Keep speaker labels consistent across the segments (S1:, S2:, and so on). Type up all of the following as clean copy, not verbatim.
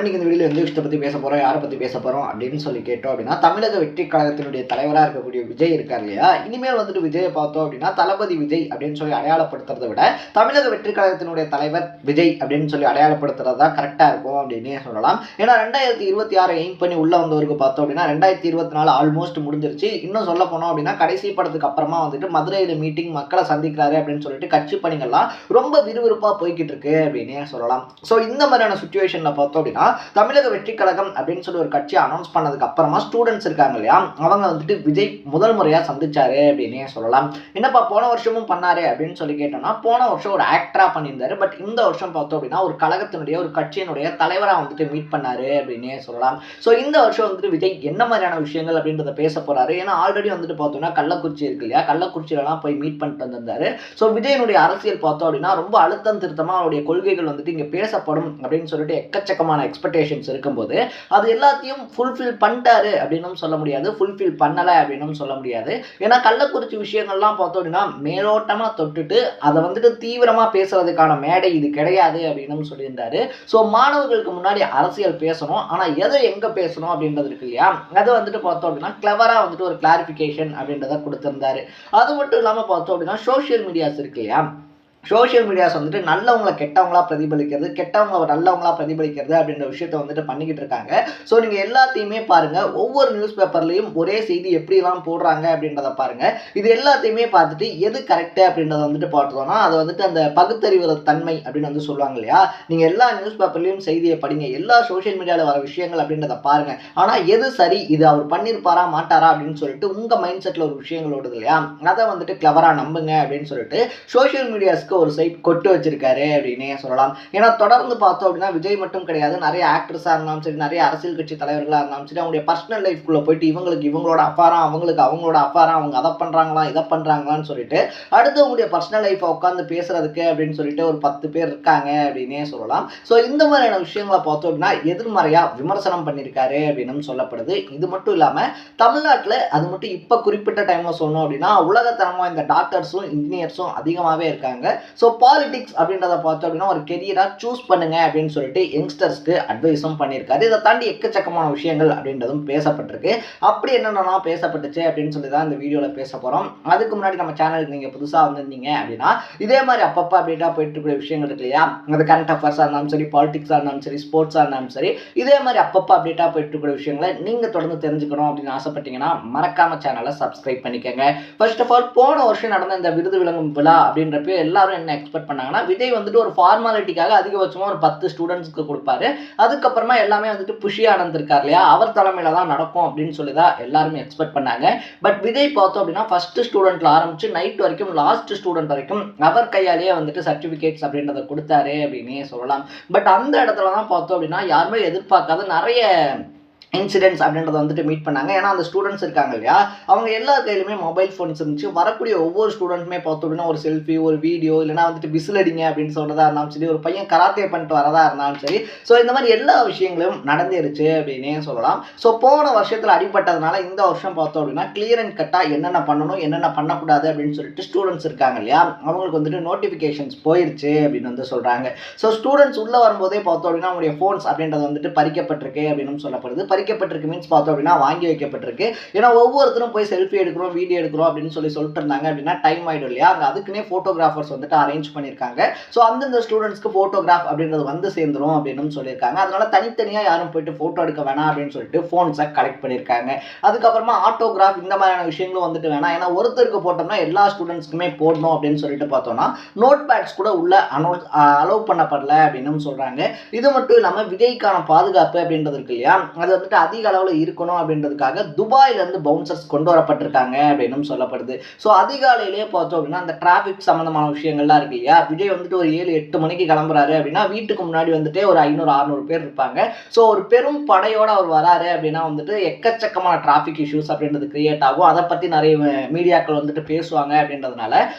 S1: இன்னைக்கு இந்த வீடியோல எந்த விஷயத்தை பற்றி பேச போகிறோம், யாரை பற்றி பேச போகிறோம் அப்படின்னு சொல்லி கேட்டோம் அப்படின்னா, தமிழக வெற்றி கழகத்தினுடைய தலைவராக இருக்கக்கூடிய விஜய் இருக்கார் இல்லையா, இனிமேல் வந்துட்டு விஜயை பார்த்தோம் அப்படின்னா தளபதி விஜய் அப்படின்னு சொல்லி அடையாளப்படுத்துறதை விட தமிழக வெற்றி கழகத்தினுடைய தலைவர் விஜய் அப்படின்னு சொல்லி அடையாளப்படுத்துறது தான் கரெக்டாக இருக்கும் அப்படின்னு சொல்லலாம். ஏன்னா 2026 எய்ம் பண்ணி உள்ள வந்தவருக்கு பார்த்தோம் அப்படின்னா 2024 ஆல்மோஸ்ட் முடிஞ்சிருச்சு. இன்னும் சொல்ல போனோம் அப்படின்னா கடைசி படத்துக்கு அப்புறமா வந்துட்டு மதுரையில் மீட்டிங் மக்களை சந்திக்கிறாரு அப்படின்னு சொல்லிட்டு கட்சி பணிகள்லாம் ரொம்ப விறுவிறுப்பாக போய்கிட்டு இருக்கு அப்படின்னு சொல்லலாம். ஸோ இந்த மாதிரியான சுச்சுவேஷனில் பார்த்தோம் அப்படின்னா தமிழக வெற்றி கழகம் அப்படின்னு சொல்லி ஒரு கட்சி அனௌன்ஸ் பண்ணதுக்கு அப்புறமா ஸ்டூடெண்ட்ஸ் இருக்காங்க இல்லையா, அவங்க வந்துட்டு விஜய் முதல் முறையாக சந்திச்சாரு அப்படின்னே சொல்லலாம். என்னப்பா போன வருஷமும் பண்ணாரு அப்படின்னு சொல்லி கேட்டோம்னா, போன வருஷம் ஒரு ஆக்டரா பண்ணியிருந்தாரு. பட் இந்த வருஷம் பார்த்தோம் அப்படின்னா ஒரு கழகத்தினுடைய ஒரு கட்சியினுடைய தலைவராக வந்துட்டு மீட் பண்ணாரு அப்படின்னே சொல்லலாம். ஸோ இந்த வருஷம் வந்துட்டு விஜய் என்ன மாதிரியான விஷயங்கள் அப்படின்றத பேச போறாரு. ஏன்னா ஆல்ரெடி வந்துட்டு பார்த்தோம்னா கள்ளக்குறிச்சி இருக்கு இல்லையா, கள்ளக்குறிச்சியிலலாம் போய் மீட் பண்ணிட்டு வந்திருந்தாரு. ஸோ விஜயனுடைய அரசியல் பார்த்தோம் அப்படின்னா ரொம்ப அழுத்தம் திருத்தமாக அவருடைய கொள்கைகள் வந்துட்டு இங்கே பேசப்படும் அப்படின்னு சொல்லிட்டு எக்கச்சக்கமான எக்ஸ்பெக்டேஷன்ஸ் இருக்கும்போது அது எல்லாத்தையும் ஃபுல்ஃபில் பண்ணிட்டாரு அப்படின்னு சொல்ல முடியாது, ஃபுல்ஃபில் பண்ணலை அப்படின்னு சொல்ல முடியாது. ஏன்னா கள்ளக்குறிச்சி விஷயங்கள்லாம் பார்த்தோம் அப்படின்னா மேலோட்டமாக தொட்டுட்டு அதை வந்துட்டு தீவிரமாக பேசுறதுக்கான மேடை இது கிடையாது அப்படின்னு சொல்லியிருந்தாரு. ஸோ மாணவர்களுக்கு முன்னாடி அரசியல் பேசணும், ஆனால் எதை எங்கே பேசணும் அப்படின்றது இருக்கு இல்லையா, அதை வந்துட்டு பார்த்தோம் அப்படின்னா கிளவராக வந்துட்டு ஒரு கிளாரிஃபிகேஷன் அப்படின்றத கொடுத்திருந்தாரு. அது மட்டும் இல்லாமல் பார்த்தோம் அப்படின்னா சோஷியல் மீடியாஸ் இருக்கு இல்லையா, சோஷியல் மீடியாஸ் வந்துட்டு நல்லவங்களை கெட்டவங்களா பிரதிபலிக்கிறது, கெட்டவங்களை நல்லவங்களா பிரதிபலிக்கிறது அப்படின்ற விஷயத்த வந்துட்டு பண்ணிக்கிட்டு இருக்காங்க. ஸோ நீங்கள் எல்லாத்தையுமே பாருங்க, ஒவ்வொரு நியூஸ் பேப்பர்லையும் ஒரே செய்தி எப்படிலாம் போடுறாங்க அப்படின்றத பாருங்க. இது எல்லாத்தையுமே பார்த்துட்டு எது கரெக்டு அப்படின்றத வந்துட்டு பார்த்தோம்னா அது வந்துட்டு அந்த பகுத்தறிவு தன்மை அப்படின்னு வந்து சொல்லுவாங்க இல்லையா, நீங்கள் எல்லா நியூஸ் பேப்பர்லையும் செய்தியை படிங்க, எல்லா சோஷியல் மீடியாவில் வர விஷயங்கள் அப்படின்றத பாருங்க, ஆனால் எது சரி, இது அவர் பண்ணியிருப்பாரா மாட்டாரா அப்படின்னு சொல்லிட்டு உங்கள் மைண்ட் செட்டில் ஒரு விஷயங்கள் ஓடுது இல்லையா, அதை வந்துட்டு கிளவராக நம்புங்க அப்படின்னு சொல்லிட்டு சோஷியல் மீடியாஸ்க்கு ஒரு சைட் கொட்டு வச்சிருக்காரு அப்படின்னே சொல்லலாம். ஏன்னா தொடர்ந்து பார்த்தோம் அப்படின்னா விஜய் மட்டும் கிடையாது, நிறைய ஆக்டர்ஸாக இருந்தாலும் சரி, நிறைய அரசியல் கட்சி தலைவர்களாக இருந்தாலும் சரி, அவங்களுடைய பர்சனல் லைஃப்குள்ளே போயிட்டு இவங்களுக்கு இவங்களோட அஃபாரா, அவங்களுக்கு அவங்களோட அஃபாரா, அவங்க அதை பண்ணுறாங்களா இதை பண்ணுறாங்களான்னு சொல்லிட்டு அடுத்து அவங்களுடைய பர்சனல் லைஃப்பை உட்காந்து பேசுறதுக்கு அப்படின்னு சொல்லிட்டு ஒரு 10 பேர் இருக்காங்க அப்படின்னே சொல்லலாம். ஸோ இந்த மாதிரியான விஷயங்களை பார்த்தோம் அப்படின்னா எதிர்மறையாக விமர்சனம் பண்ணியிருக்காரு அப்படின்னு சொல்லப்படுது. இது மட்டும் இல்லாமல் தமிழ்நாட்டில் அது மட்டும் இப்போ குறிப்பிட்ட டைமில் சொல்லணும் அப்படின்னா உலகத்தரமாக இந்த டாக்டர்ஸும் இன்ஜினியர்ஸும் அதிகமாகவே இருக்காங்க. ஸோ பாலிடிக்ஸ் அப்படின்றத பார்த்தோம் அப்படின்னா ஒரு கெரியராக சூஸ் பண்ணுங்க அப்படின்னு சொல்லிட்டு யங்ஸ்டர்ஸ்க்கு அட்வைஸும் பண்ணியிருக்காரு. இதை தாண்டி எக்கச்சக்கமான விஷயங்கள் அப்படின்றதும் பேசப்பட்டிருக்கு. அப்படி என்னென்னலாம் பேசப்பட்டுச்சு அப்படின்னு சொல்லி தான் இந்த வீடியோவில் பேச போகிறோம். அதுக்கு முன்னாடி நம்ம சேனலுக்கு நீங்கள் புதுசாக வந்திருந்தீங்க அப்படின்னா இதே மாதிரி அப்பப்போ அப்டேட்டாக போயிட்டு இருக்கிற விஷயங்கள் இருக்கு இல்லையா, அது கரண்ட் அஃபேர்ஸாக இருந்தாலும் சரி, பாலிடிக்ஸாக இருந்தாலும் சரி, ஸ்போர்ட்ஸாக இருந்தாலும் சரி, இதே மாதிரி அப்பப்போ அப்டேட்டாக போயிட்டு இருக்கிற விஷயங்களை நீங்கள் தொடர்ந்து தெரிஞ்சுக்கணும் அப்படின்னு ஆசைப்பட்டீங்கன்னா மறக்காம சேனலை சப்ஸ்கிரைப் பண்ணிக்கோங்க. ஃபர்ஸ்ட் ஆஃப் ஆல் போன வருஷம் நடந்த இந்த விருது விளங்கும் விழா அப்படின்றப்ப எல்லாரும் என்ன எக்ஸ்பெக்ட் பண்ணாங்கன்னா விஜய் வந்துட்டு ஒரு ஃபார்மாலிட்டிக்காக அதிகபட்சமாக ஒரு 10 ஸ்டூடெண்ட்ஸ்க்கு கொடுப்பாரு, அதுக்கப்புறமா எல்லாமே வந்துட்டு புஷி ஆனந்த் இருக்கார் இல்லையா, அவர் தலைமையில தான் நடக்கும் அப்படின்னு சொல்லி தான் எல்லாருமே எக்ஸ்பெக்ட் பண்ணாங்க. பட் விஜய் பார்த்தோம் அப்படின்னா ஃபர்ஸ்ட் ஸ்டூடெண்ட்ல ஆரம்பிச்சு நைட் வரைக்கும் லாஸ்ட் ஸ்டூடெண்ட் வரைக்கும் அவர் கையாலேயே வந்துட்டு சர்டிஃபிகேட்ஸ் அப்படின்றத கொடுத்தாரு அப்படின்னே சொல்லலாம். பட் அந்த இடத்துல தான் பார்த்தோம் அப்படின்னா யாருமே எதிர்பார்க்காத நிறைய இன்சிடென்ட்ஸ் அப்படின்றத வந்துட்டு மீட் பண்ணாங்க. ஏன்னா அந்த ஸ்டூடெண்ட்ஸ் இருக்காங்க இல்லையா, அவங்க எல்லா கையிலுமே மொபைல் ஃபோன்ஸ் இருந்துச்சு. வரக்கூடிய ஒவ்வொரு ஸ்டூடெண்ட்டுமே பார்த்தோம் அப்படின்னா ஒரு செல்ஃபி, ஒரு வீடியோ, இல்லைனா வந்துட்டு விசிலடிங்க அப்படின்னு சொல்றதா இருந்தாலும் சரி, ஒரு பையன் கராத்தே பண்ணிட்டு வரதா இருந்தாலும் சரி, ஸோ இந்த மாதிரி எல்லா விஷயங்களும் நடந்துருச்சு அப்படின்னே சொல்லலாம். ஸோ போன வருஷத்தில் அடிப்பட்டதுனால இந்த வருஷம் பார்த்தோம் அப்படின்னா கிளியர் அண்ட் கட்டாக என்னென்ன பண்ணணும் என்னென்ன பண்ணக்கூடாது அப்படின்னு சொல்லிட்டு ஸ்டூடெண்ட்ஸ் இருக்காங்க இல்லையா, அவங்களுக்கு வந்துட்டு நோட்டிஃபிகேஷன்ஸ் போயிருச்சு அப்படின்னு வந்து சொல்கிறாங்க. ஸோ ஸ்டூடெண்ட்ஸ் உள்ளே வரும்போதே பார்த்தோம் அப்படின்னா அவங்களுடைய ஃபோன்ஸ் அப்படின்றது வந்துட்டு பறிக்கப்பட்டிருக்கு அப்படின்னு சொல்லப்படுது. பறிக்கப்பட்டிருக்கு மீன்ஸ் பார்த்தோம் அப்படின்னா வாங்கி வைக்கப்பட்டிருக்கு. ஏன்னா ஒவ்வொருத்தரும் போய் செல்ஃபி எடுக்கிறோம், வீடியோ எடுக்கிறோம் அப்படின்னு சொல்லிட்டு இருந்தாங்க அப்படின்னா டைம் ஆயிடும் இல்லையா, அதுக்குன்னே ஃபோட்டோகிராஃபர்ஸ் வந்துட்டு அரேஞ்ச் பண்ணியிருக்காங்க. ஸோ அந்தந்த ஸ்டூடெண்ட்ஸ்க்கு ஃபோட்டோகிராஃப் அப்படின்றது வந்து சேர்ந்துரும் அப்படின்னு சொல்லியிருக்காங்க. அதனால தனித்தனியாக யாரும் போயிட்டு ஃபோட்டோ எடுக்க வேணாம் அப்படின்னு சொல்லிட்டு ஃபோன்ஸை கலெக்ட் பண்ணியிருக்காங்க. அதுக்கப்புறமா ஆட்டோகிராஃப் இந்த மாதிரியான விஷயங்களும் வந்துட்டு வேணாம், ஏன்னா ஒருத்தருக்கு போட்டோம்னா எல்லா ஸ்டூடெண்ட்ஸ்க்குமே போடணும் அப்படின்னு சொல்லிட்டு பார்த்தோம்னா நோட் பேட்ஸ் கூட உள்ள அலோவ் பண்ணப்படல அப்படின்னு சொல்றாங்க. இது மட்டும் இல்லாமல் விஜய்க்கான பாதுகாப்பு அப்படின்றது இருக்கு இல்லையா, அது வந்துட்டு அதிக அளவில் இருக்கணும் அப்படின்றதுக்காக துபாயிலிருந்து பவுன்சர்ஸ் கொண்டு வரப்பட்டிருக்காங்க அப்படின்னு சொல்லப்படுது. ஸோ அதிகாலையிலேயே பார்த்தோம் அப்படின்னா அந்த டிராஃபிக் சம்பந்தமான விஷயங்கள்லாம் இருக்கு இல்லையா, விஜய் வந்துட்டு ஒரு 7-8 மணிக்கு கிளம்புறாரு அப்படின்னா வீட்டுக்கு முன்னாடி வந்துட்டு ஒரு 500-600 பேர் இருப்பாங்க. ஸோ ஒரு பெரும் படையோட அவர் வராரு அப்படின்னா வந்துட்டு எக்கச்சக்கமான டிராஃபிக் இஷ்யூஸ் அப்படின்றது கிரியேட் ஆகும். அதை பற்றி நிறைய மீடியாக்கள் வந்துட்டு பேசுவாங்க அப்படின்றதுனால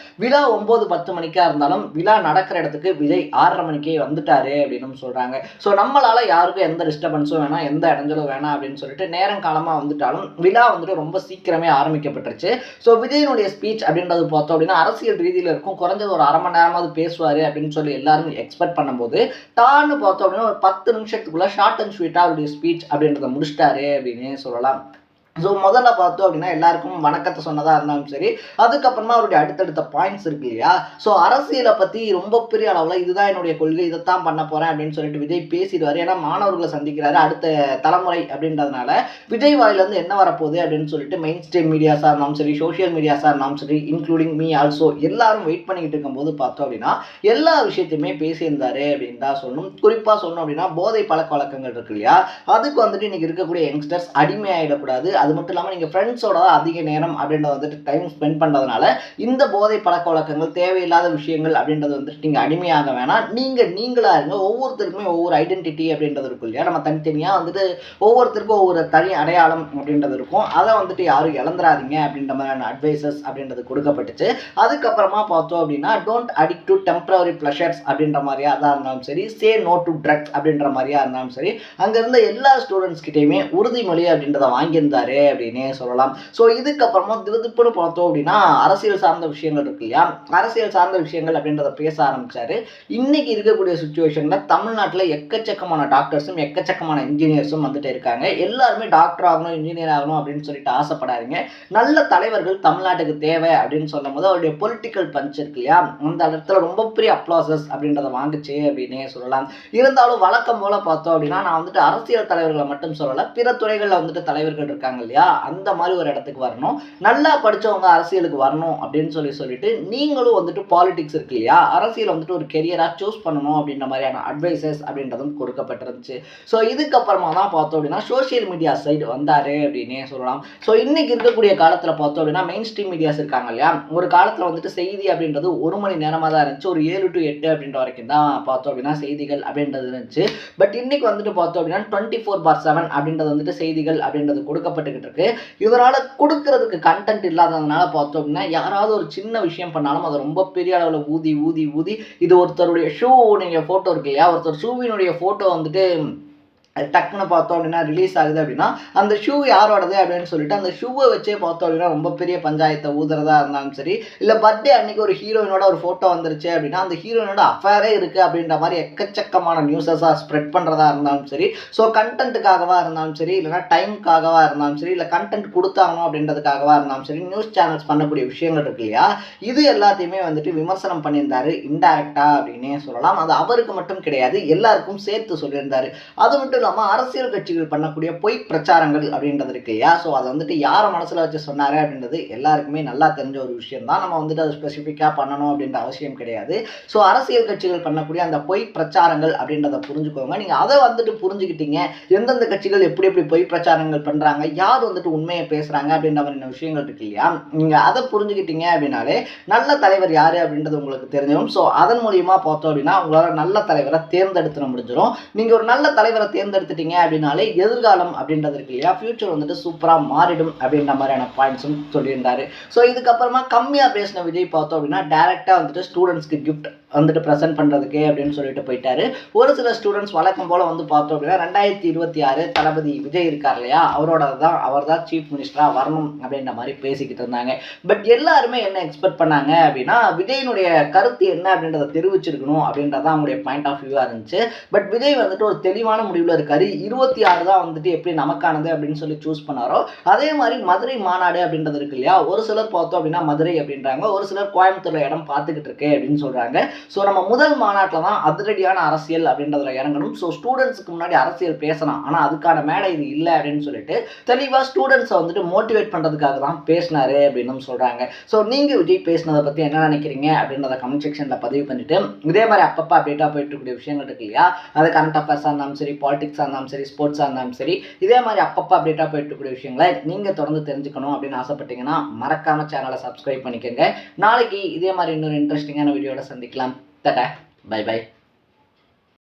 S1: விழா 9-10 மணிக்கா இருந்தாலும் விழா நடக்கிற இடத்துக்கு விஜய் 6:30 மணிக்கே வந்துட்டாரு அப்படின்னு சொல்றாங்க. ஸோ நம்மளால யாருக்கும் எந்த டிஸ்டர்பன்ஸும் வேணாம், எந்த இடைஞ்சலும் வேணாம் அப்படின்னு சொல்லிட்டு நேரம் காலமாக வந்துட்டாலும் விழா வந்துட்டு ரொம்ப சீக்கிரமே ஆரம்பிக்கப்பட்டுருச்சு. ஸோ விஜயனுடைய ஸ்பீச் அப்படின்றது பார்த்தோம் அப்படின்னா அரசியல் ரீதியில் இருக்கும், குறைஞ்சது ஒரு 1/2 மணி நேரமாவது பேசுவார் அப்படின்னு சொல்லி எல்லாரும் எக்ஸ்பெக்ட் பண்ணும்போது டான்னு பார்த்தோம் அப்படின்னா ஒரு 10 நிமிஷத்துக்குள்ள ஷார்ட் அண்ட் ஸ்வீட்டாக அவருடைய ஸ்பீச் அப்படின்றத முடிச்சிட்டாரு அப்படின்னு சொல்லலாம். ஸோ முதல்ல பார்த்தோம் அப்படின்னா எல்லாருக்கும் வணக்கத்தை சொன்னதாக இருந்தாலும் சரி, அதுக்கப்புறமா அவருடைய அடுத்தடுத்த பாயிண்ட்ஸ் இருக்கு இல்லையா, ஸோ அரசியலை பற்றி ரொம்ப பெரிய அளவில் இதுதான் என்னுடைய கொள்கை, இதைத்தான் பண்ண போகிறேன் அப்படின்னு சொல்லிட்டு விஜய் பேசிடுவார். ஏன்னா மாணவர்களை சந்திக்கிறாரு, அடுத்த தலைமுறை அப்படின்றதுனால விஜய் வாயிலேருந்து என்ன வரப்போகுது அப்படின்னு சொல்லிட்டு மெயின் ஸ்ட்ரீம் மீடியாஸாக இருந்தாலும் சரி, சோஷியல் மீடியாஸாக இருந்தாலும் சரி, இன்க்ளூடிங் மீ ஆல்சோ எல்லாரும் வெயிட் பண்ணிக்கிட்டு இருக்கும்போது பார்த்தோம் அப்படின்னா எல்லா விஷயத்தையுமே பேசியிருந்தாரு அப்படின்னு தான் சொல்லணும். குறிப்பாக சொல்லணும் அப்படின்னா போதை பழக்க வழக்கங்கள் இருக்கு இல்லையா, அதுக்கு வந்துட்டு இன்னைக்கு இருக்கக்கூடிய யங்ஸ்டர்ஸ் அடிமையாயிடக்கூடாது. அது மட்டும் இல்லாமல் நீங்கள் ஃப்ரெண்ட்ஸோட அதிக நேரம் அப்படின்றத வந்துட்டு டைம் ஸ்பெண்ட் பண்ணுறதுனால இந்த போதை பழக்க வழக்கங்கள் தேவையில்லாத விஷயங்கள் அப்படின்றது வந்துட்டு நீங்கள் அடிமையாக வேணாம், நீங்களாக இருங்க. ஒவ்வொருத்தருக்குமே ஒவ்வொரு ஐடென்டிட்டி அப்படின்றது இருக்கும் இல்லையா, நம்ம தனித்தனியாக வந்துட்டு ஒவ்வொருத்தருக்கும் ஒவ்வொரு தனி அடையாளம் அப்படின்றது இருக்கும், அதை வந்துட்டு யாரும் இழந்துடாதீங்க அப்படின்ற மாதிரியான அட்வைசஸ் அப்படின்றது கொடுக்கப்பட்டுச்சு. அதுக்கப்புறமா பார்த்தோம் அப்படின்னா don't addict to temporary pleasures அப்படின்ற மாதிரியா தான் இருந்தாலும் சரி, சே நோ டு ட்ரக்ஸ் அப்படின்ற மாதிரியா இருந்தாலும் சரி, அங்கே இருந்த எல்லா ஸ்டூடெண்ட்ஸ் கிட்டையுமே உறுதிமொழி அப்படின்றத வாங்கியிருந்தாரு அப்படின்னே சொல்லலாம். ஸோ இதுக்கப்புறமா திருப்புன்னு பார்த்தோம் அப்படின்னா அரசியல் சார்ந்த விஷயங்கள் இருக்கு இல்லையா, அரசியல் சார்ந்த விஷயங்கள் அப்படின்றத பேச ஆரம்பிச்சாரு. இன்னைக்கு இருக்கக்கூடிய சுச்சுவேஷன்ல தமிழ்நாட்டில் எக்கச்சக்கமான டாக்டர்ஸும் எக்கச்சக்கமான இன்ஜினியர்ஸும் வந்துட்டு இருக்காங்க. எல்லாருமே டாக்டர் ஆகணும், இன்ஜினியர் ஆகணும் அப்படின்னு சொல்லிட்டு ஆசைப்படாதீங்க. நல்ல தலைவர்கள் தமிழ்நாட்டுக்கு தேவை அப்படின்னு சொல்லும் போது அவருடைய பொலிட்டிக்கல் பஞ்ச் இருக்கு இல்லையா, அந்த இடத்துல ரொம்ப பெரிய அப்ளாசஸ் அப்படின்றத வாங்குச்சு அப்படின்னே சொல்லலாம். இருந்தாலும் வழக்கம் போல பார்த்தோம் அப்படின்னா நான் வந்துட்டு அரசியல் தலைவர்களை மட்டும் சொல்லலை, பிற துறைகளில் வந்துட்டு தலைவர்கள் இருக்காங்க இல்லையா, அந்த மாதிரி ஒரு இடத்துக்கு வரணும், நல்லா படிச்சவங்க அரசியலுக்கு வரணும் அப்படின்னு சொல்லிட்டு நீங்களும் வந்துட்டு பாலிடிக்ஸ் இருக்கு இல்லையா, அரசியல் வந்துட்டு ஒரு கெரியரா சூஸ் பண்ணணும் அப்படின்ற மாதிரியான அட்வைசஸ் அப்படின்றதும் கொடுக்கப்பட்டிருந்துச்சு. ஸோ இதுக்கப்புறமா தான் பார்த்தோம் அப்படின்னா சோஷியல் மீடியா சைடு வந்தாரு அப்படின்னே சொல்லலாம். ஸோ இன்னைக்கு இருக்கக்கூடிய காலத்தில் பார்த்தோம் அப்படின்னா மெயின் ஸ்ட்ரீம் மீடியாஸ் இருக்காங்க இல்லையா, ஒரு காலத்தில் வந்துட்டு செய்தி அப்படின்றது 1 மணி நேரமாக தான் இருந்துச்சு, ஒரு 7 to 8 அப்படின்ற வரைக்கும் தான் பார்த்தோம் அப்படின்னா செய்திகள் அப்படின்றது இருந்துச்சு. பட் இன்னைக்கு வந்துட்டு பார்த்தோம் அப்படின்னா 24/7 அப்படின்றது வந்துட்டு செய்திகள் அப்படின்றது கொடுக்கப்பட்டுக்கிட்டு இருக்கு. இதனால கொடுக்கறதுக்கு கண்டென்ட் இல்லாததுனால பார்த்தோம் அப்படின்னா யாராவது ஒரு சின்ன விஷயம் பண்ணாலும் அதை ரொம்ப பெரிய அளவில் ஊதி ஊதி ஊதி இது ஒருத்தருடைய ஷூ நீங்கள் ஃபோட்டோ இருக்கு இல்லையா, ஒருத்தர் ஷூவினுடைய ஃபோட்டோ வந்துட்டு டக்குன்னு பார்த்தோம் அப்படின்னா ரிலீஸ் ஆகுது அப்படின்னா அந்த ஷூ யாரோடது அப்படின்னு சொல்லிட்டு அந்த ஷூவை வச்சே பார்த்தோம் அப்படின்னா ரொம்ப பெரிய பஞ்சாயத்தை ஊதுறதா இருந்தாலும் சரி, இல்லை பர்த்டே அன்னைக்கு ஒரு ஹீரோயினோட ஒரு ஃபோட்டோ வந்துருச்சு அப்படின்னா அந்த ஹீரோயினோட அஃபேரே இருக்குது அப்படின்ற மாதிரி எக்கச்சக்கமான நியூஸஸாக ஸ்ப்ரெட் பண்ணுறதா இருந்தாலும் சரி, ஸோ கண்டென்ட்டுக்காகவா இருந்தாலும் சரி, இல்லைனா டைமுக்காகவா இருந்தாலும் சரி, இல்லை கண்டென்ட் கொடுத்தாங்கணும் அப்படின்றதுக்காகவா இருந்தாலும் சரி, நியூஸ் சேனல்ஸ் பண்ணக்கூடிய விஷயங்கள் இருக்கு இல்லையா, இது எல்லாத்தையுமே வந்துட்டு விமர்சனம் பண்ணியிருந்தாரு இன்டைரக்டா அப்படின்னே சொல்லலாம். அது அவருக்கு மட்டும் கிடையாது, எல்லாருக்கும் சேர்த்து சொல்லியிருந்தாரு. அது மட்டும் இல்லாமல் அரசியல் கட்சிகள் பண்ணக்கூடிய பொய் பிரச்சாரங்கள் அப்படின்றது இருக்கு இல்லையா, ஸோ அதை வந்துட்டு யாரை மனசில் வச்சு சொன்னாரு அப்படின்றது எல்லாருக்குமே நல்லா தெரிஞ்ச ஒரு விஷயம் தான், நம்ம வந்துட்டு அது ஸ்பெசிஃபிக்காக பண்ணணும் அப்படின்ற அவசியம் கிடையாது. ஸோ அரசியல் கட்சிகள் பண்ணக்கூடிய அந்த பொய் பிரச்சாரங்கள் அப்படின்றத புரிஞ்சுக்கோங்க. நீங்கள் அதை வந்துட்டு புரிஞ்சுக்கிட்டீங்க, எந்தெந்த கட்சிகள் எப்படி எப்படி பொய் பிரச்சாரங்கள் பண்ணுறாங்க, யார் வந்துட்டு உண்மையை பேசுகிறாங்க அப்படின்ற மாதிரியான விஷயங்கள் இருக்கு இல்லையா, நீங்கள் அதை புரிஞ்சுக்கிட்டீங்க அப்படின்னாலே நல்ல தலைவர் யார் அப்படின்றது உங்களுக்கு தெரிஞ்சிடும். ஸோ அதன் மூலியமாக பார்த்தோம் அப்படின்னா உங்களால் நல்ல தலைவரை தேர்ந்தெடுத்துட முடிஞ்சிடும். நீங்கள் ஒரு நல்ல தலைவரை தேர்ந்தெடுத்துட்டீங்க அப்படின்னாலே எதிர்காலம் அப்படின்றது இருக்கு இல்லையா, ஃபியூச்சர் வந்துட்டு சூப்பராக மாறிடும் அப்படின்ற மாதிரியான பாயிண்ட்ஸும் சொல்லியிருந்தாரு. ஸோ இதுக்கப்புறமா கம்மியாக பேசின விஜய் பார்த்தோம் அப்படின்னா டேரெக்டாக வந்துட்டு ஸ்டூடெண்ட்ஸ்க்கு கிஃப்ட் வந்துட்டு ப்ரெசென்ட் பண்ணுறதுக்கு அப்படின்னு சொல்லிட்டு போயிட்டாரு. ஒரு சில ஸ்டூடெண்ட்ஸ் வழக்கம் போல் வந்து பார்த்தோம் அப்படின்னா 2026 தளபதி விஜய் இருக்கார் இல்லையா, அவர் தான் சீஃப் மினிஸ்டராக வரணும் அப்படின்ற மாதிரி பேசிக்கிட்டு இருந்தாங்க. பட் எல்லாருமே என்ன எக்ஸ்பெக்ட் பண்ணாங்க அப்படின்னா விஜயினுடைய கருத்து என்ன அப்படின்றத தெரிவிச்சிருக்கணும் அப்படின்றதான் அவங்களுடைய பாயிண்ட் ஆஃப் வியூவாக இருந்துச்சு. பட் விஜய் வந்துட்டு ஒரு தெளிவான முடிவில் இருக்காரு. 26 தான் வந்துட்டு எப்படி நமக்கானது அப்படின்னு சொல்லி சூஸ் பண்ணாரோ அதே மாதிரி மதுரை மாநாடு அப்படின்றது இருக்கு இல்லையா, ஒரு சிலர் பார்த்தோம் அப்படின்னா மதுரை அப்படின்றாங்க, ஒரு சிலர் கோயம்புத்தூர்ல இடம் பார்த்துக்கிட்டு இருக்கு அப்படின்னு சொல்றாங்க. ஸோ நம்ம முதல் மாநாட்டில் தான் அதிரடியான அரசியல் அப்படின்றதுல இறங்கணும். ஸோ ஸ்டூடெண்ட்ஸுக்கு முன்னாடி அரசியல் பேசலாம், ஆனால் அதுக்கான மேடை இது இல்லை அப்படின்னு சொல்லிட்டு தெளிவாக ஸ்டூடெண்ட்ஸை வந்துட்டு மோட்டிவேட் பண்ணுறதுக்காக தான் பேசினாரு அப்படின்னு சொல்கிறாங்க. ஸோ நீங்கள் விஜய் பேசினதை பற்றி என்ன நினைக்கிறீங்க அப்படின்றத கமெண்ட் செக்ஷனில் பதிவு பண்ணிட்டு இதே மாதிரி அப்பப்போ அப்டேட்டாக போயிட்டு இருக்கக்கூடிய விஷயங்கள் இருக்கு இல்லையா, அது கரண்ட் அஃபேர்ஸாக இருந்தாலும் சரி, பாலிடிக்ஸாக இருந்தாலும் சரி, ஸ்போர்ட்ஸாக இருந்தாலும் சரி, இதே மாதிரி அப்பப்போ அப்டேட்டாக போயிட்டு இருக்கக்கூடிய விஷயங்களை நீங்கள் தொடர்ந்து தெரிஞ்சுக்கணும் அப்படின்னு ஆசைப்பட்டீங்கன்னா மறக்காம சேனலை சப்ஸ்கிரைப் பண்ணிக்கோங்க. நாளைக்கு இதே மாதிரி இன்னொரு இன்ட்ரெஸ்டிங்கான வீடியோட சந்திக்கலாம். Bye bye.